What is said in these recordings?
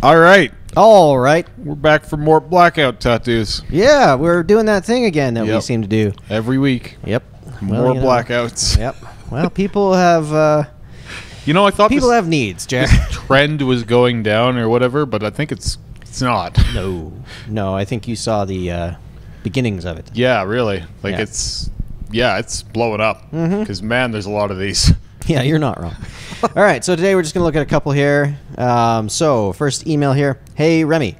All right. All right. We're back for more blackout tattoos. Yeah, we're doing that thing again that we Yep. seem to do. Every week. Yep. More blackouts. Yep. Well, people have You know, I thought people this have needs, Jack. trend was going down or whatever, but I think it's not. No, I think you saw the beginnings of it. Yeah, really. Like Yeah. it's blowing up. Because, man, there's a lot of these. Yeah, you're not wrong. All right, so today we're just going to look at a couple here. So, first email here. Hey, Remy.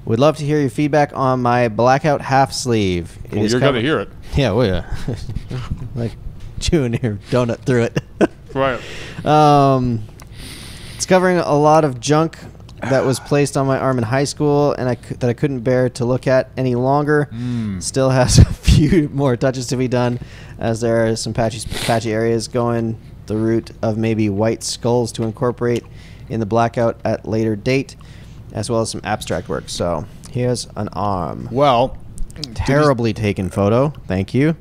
Would love to hear your feedback on my blackout half sleeve. Well, you're going to hear it. Yeah, well, yeah. Like chewing your donut through it. Right. It's covering a lot of junk that was placed on my arm in high school and that I couldn't bear to look at any longer. Still has a few more touches to be done, as there are some patchy areas going the route of maybe white skulls to incorporate in the blackout at later date, as well as some abstract work. So here's an arm. Well, Terribly taken photo. Thank you.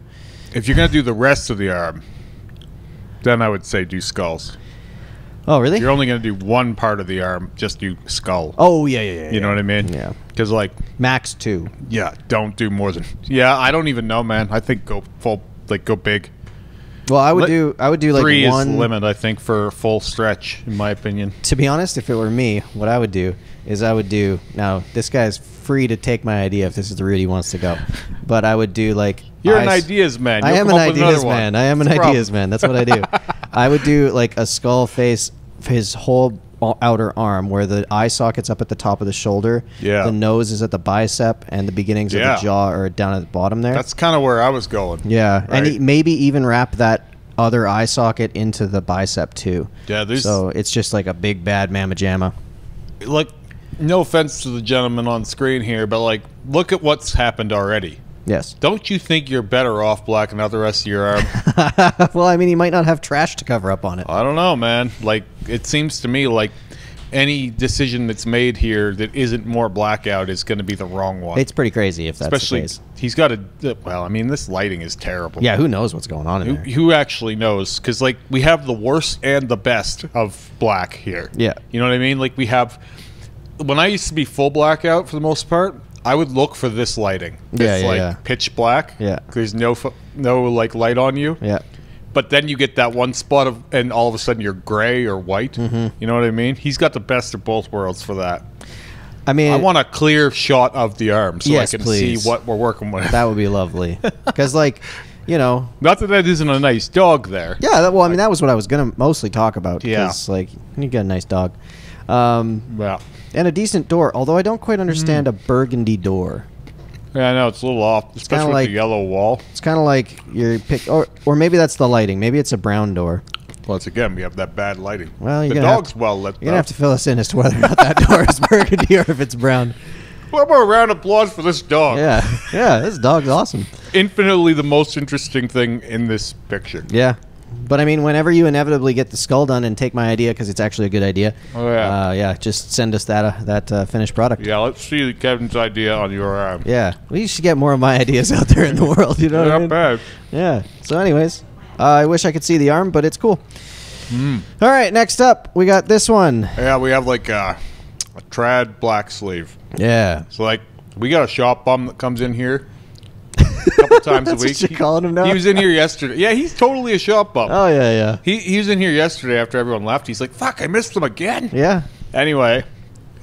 if you're going to do the rest of the arm, then I would say do skulls. Oh, really? You're only going to do one part of the arm, just do skull. Oh, yeah. You know what I mean? Yeah. Because, like, Max 2. yeah, don't do more than... Yeah, I don't even know, man. I think go full, like, go big. Well, I would do like 3 one. is the limit, I think, for full stretch, in my opinion. To be honest, if it were me, what I would do is now this guy's free to take my idea if this is the route he wants to go, but I would do like You're an ideas man. I You'll am come an up with another ideas one. man. I am an That's the ideas man. That's what I do. I would do like a skull face for his whole outer arm, where the eye socket's up at the top of the shoulder. Yeah. The nose is at the bicep, and the beginnings of the jaw are down at the bottom there. That's kind of where I was going. Yeah, Right? and maybe even wrap that other eye socket into the bicep too. Yeah, there's... So it's just like a big bad mamma jamma. Like, no offense to the gentleman on screen here, but, like, look at what's happened already. Yes. Don't you think you're better off blacking out the rest of your arm? Well, I mean, he might not have trash to cover up on it. I don't know, man. Like, it seems to me like any decision that's made here that isn't more blackout is going to be the wrong one. It's pretty crazy if that's Especially, the case. he's got a... Well, I mean, this lighting is terrible. Yeah, who knows what's going on in there? Who actually knows? Because, like, we have the worst and the best of black here. Yeah. You know what I mean? Like, we have... When I used to be full blackout, for the most part, I would look for this lighting. It's like pitch black. Yeah. There's no like light on you. Yeah. But then you get that one spot of, and all of a sudden you're gray or white. You know what I mean? He's got the best of both worlds for that. I mean, I want a clear shot of the arm so Yes, I can please. see what we're working with. that would be lovely. Because, like, you know... Not that isn't a nice dog there. Yeah, well, I mean, that was what I was going to mostly talk about. Yeah. Because, like, you got a nice dog. Yeah. And a decent door, although I don't quite understand a burgundy door. Yeah, I know, it's a little off, especially with like- the yellow wall. It's kind of like you're or maybe that's the lighting. Maybe it's a brown door. Once again, we have that bad lighting. Well, the you're gonna dog's well lit. You're going to have to fill us in as to whether or not that door is burgundy or if it's brown. One more round of applause for this dog. Yeah, this dog's awesome. Infinitely the most interesting thing in this picture. Yeah. But I mean, whenever you inevitably get the skull done and take my idea because it's actually a good idea, Oh, yeah. just send us that finished product. Yeah, let's see Kevin's idea on your arm. Yeah, we should get more of my ideas out there in the world. You know what I Not mean? bad. Yeah. So, anyways, I wish I could see the arm, but it's cool. All right, next up, we got this one. Yeah, we have like a trad black sleeve. Yeah. So like, we got a shop bum that comes in here a couple times a That's week. what you're calling him now? He was in here yesterday. Yeah, he's totally a shop bum. Oh, yeah. He was in here yesterday after everyone left. He's like, fuck, I missed him again. Yeah. Anyway,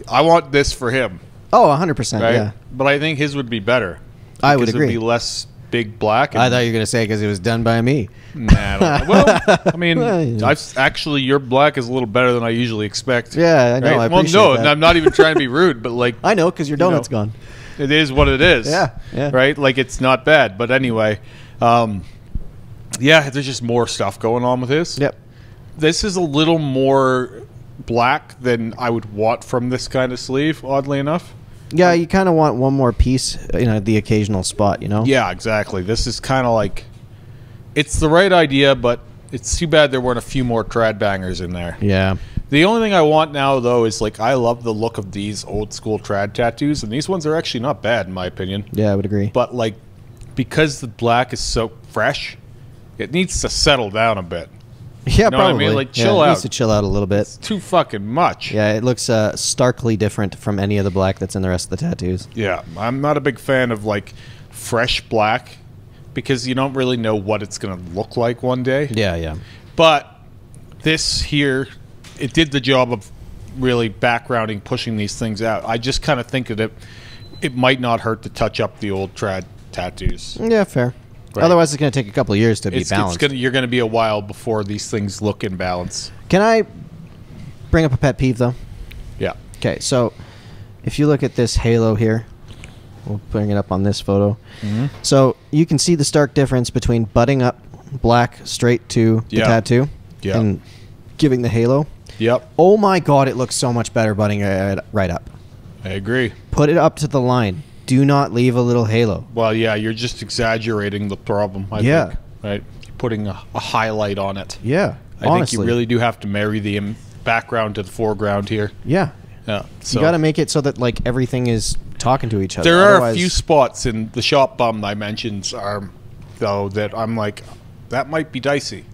I want this for him. Oh, 100%. Right? Yeah. But I think his would be better. I would Because agree. It'd be less big black. I thought you were going to say because it was done by me. Nah, I don't know. Well, I mean, Well, yeah. actually, your black is a litlittle better than I usually expect. Yeah, I know. I appreciate well, no, that. I'm not even trying to be rude, but like, I know, because your donut's gone. it is what it is. Yeah. Right? Like, it's not bad. But anyway, yeah, there's just more stuff going on with this. Yep. This is a little more black than I would want from this kind of sleeve, oddly enough. Yeah, you kind of want one more piece in the occasional spot, you know? Yeah, exactly. This is kind of like, it's the right idea, but it's too bad there weren't a few more trad bangers in there. Yeah. The only thing I want now, though, is like, I love the look of these old school trad tattoos, and these ones are actually not bad in my opinion. Yeah, I would agree. But like, because the black is so fresh, it needs to settle down a bit. Yeah, you know probably. What I mean? Like, chill It out. needs to chill out a little bit. It's too fucking much. Yeah, it looks starkly different from any of the black that's in the rest of the tattoos. Yeah, I'm not a big fan of like fresh black because you don't really know what it's gonna look like one day. Yeah, yeah. But this here, it did the job of really backgrounding, pushing these things out. I just kind of think that it might not hurt to touch up the old trad tattoos. Yeah, fair. Right. Otherwise, it's going to take a couple of years to be balanced. You're going to be a while before these things look in balance. Can I bring up a pet peeve, though? Yeah. Okay, so if you look at this halo here, we'll bring it up on this photo. Mm-hmm. So you can see the stark difference between butting up black straight to the tattoo and giving the halo. Yep. Oh my God, it looks so much better butting it right up. I agree. Put it up to the line. Do not leave a little halo. Well, yeah, you're just exaggerating the problem, I think. Right? You're putting a highlight on it. Yeah, I think you really do have to marry the background to the foreground here. Yeah. Yeah. So you got to make it so that like everything is talking to each other. There are a few spots in the shop bum I mentioned, though, that I'm like, that might be dicey.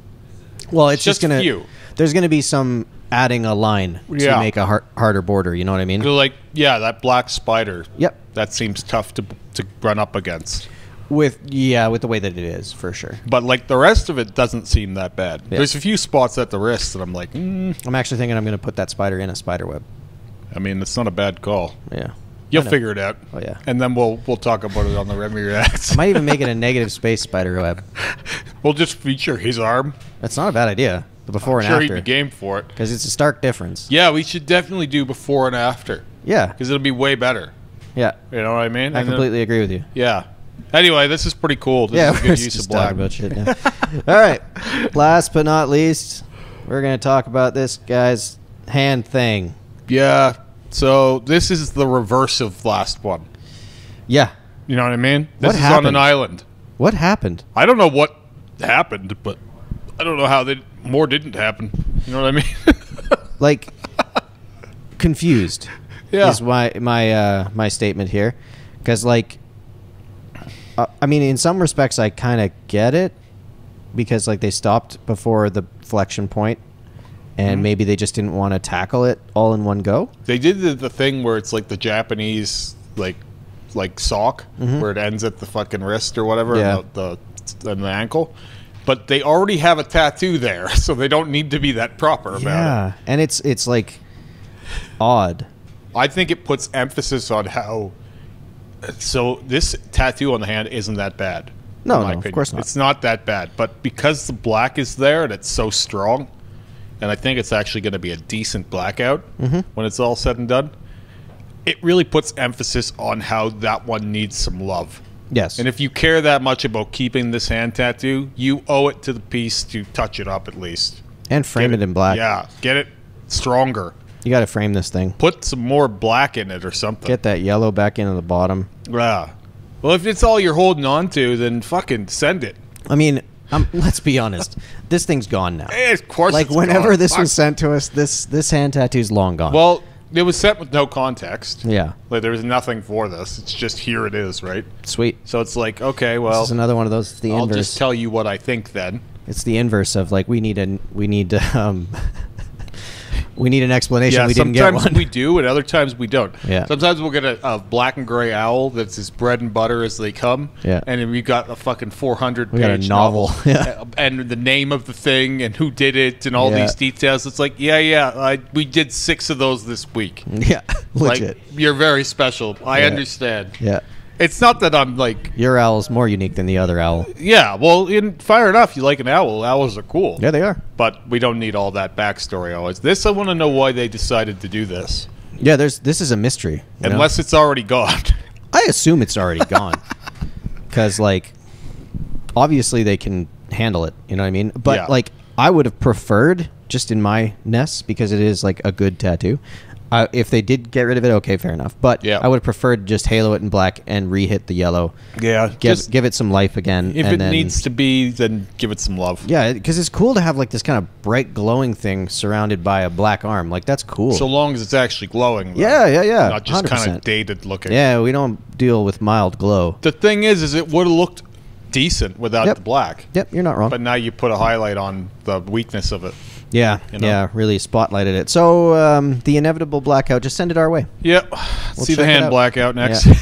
Well, it's just a few. There's going to be some adding a line to make a harder border. You know what I mean? Like, yeah, that black spider. Yep. That seems tough to run up against. With the way that it is, for sure. But like the rest of it doesn't seem that bad. Yeah. There's a few spots at the wrist that I'm like, I'm actually thinking I'm going to put that spider in a spider web. I mean, it's not a bad call. Yeah. You'll figure it out. Oh yeah. And then we'll talk about it on the Remy Reacts. I might even make it a negative space spider web. We'll just feature his arm. That's not a bad idea. The before and after. He'd be game for it. Because it's a stark difference. Yeah, we should definitely do before and after. Yeah. Because it'll be way better. Yeah. You know what I mean? I completely agree with you. Yeah. Anyway, this is pretty cool. This is a good use of black. About shit, yeah. All right. Last but not least, we're going to talk about this guy's hand thing. Yeah. So this is the reverse of last one. Yeah. You know what I mean? This is on an island. What happened? I don't know what happened, but I don't know how more didn't happen. You know what I mean? Like, confused. Yeah. Is my statement here. Because, like, I mean, in some respects, I kind of get it. Because, like, they stopped before the flexion point. And maybe they just didn't want to tackle it all in one go. They did the thing where it's like the Japanese, like sock, where it ends at the fucking wrist or whatever, and the ankle. But they already have a tattoo there, so they don't need to be that proper about it. Yeah, and it's like odd. I think it puts emphasis on how. So this tattoo on the hand isn't that bad. No, of course not. It's not that bad, but because the black is there and it's so strong, and I think it's actually going to be a decent blackout when it's all said and done, it really puts emphasis on how that one needs some love. Yes. And if you care that much about keeping this hand tattoo, you owe it to the piece to touch it up at least. And frame it in black. Yeah, get it stronger. You got to frame this thing. Put some more black in it or something. Get that yellow back into the bottom. Yeah. Well, if it's all you're holding on to, then fucking send it. I mean, let's be honest. This thing's gone now. Of course like, it's whenever gone. this was sent to us, this hand tattoo's long gone. Well, it was sent with no context. Yeah. Like, there was nothing for this. It's just, here it is, right? Sweet. So it's like, okay, well, this is another one of those. The I'll inverse. just tell you what I think then. It's the inverse of, like, we need an explanation. Yeah, we didn't get one. sometimes we do, and other times we don't. Yeah. Sometimes we'll get a black and gray owl that's as bread and butter as they come. Yeah. And then we got a fucking 400-page We got a novel. Yeah. And the name of the thing and who did it and all these details. It's like, we did 6 of those this week. Yeah, legit. Like, you're very special. I understand. Yeah. It's not that I'm like... Your owl's more unique than the other owl. Yeah, well, fair enough. You like an owl. Owls are cool. Yeah, they are. But we don't need all that backstory always. This, I want to know why they decided to do this. Yeah, this is a mystery. Unless it's already gone. I assume it's already gone. Because, like, obviously they can handle it. You know what I mean? But, like, I would have preferred, just in my ness, because it is, like, a good tattoo, if they did get rid of it, okay, fair enough. But I would have preferred just halo it in black and re-hit the yellow. Yeah. Give it some life again. If it needs to be, then give it some love. Yeah, because it's cool to have, like, this kind of bright glowing thing surrounded by a black arm. Like, that's cool. So long as it's actually glowing. Though. Yeah. Not just 100%. kind of dated looking. Yeah, we don't deal with mild glow. The thing is it would have looked decent without Yep. the black. Yep, you're not wrong. But now you put a highlight on the weakness of it. Yeah, You know? yeah, really spotlighted it. So the inevitable blackout, just send it our way. Yep. We'll See the check it hand out. blackout next. Yeah.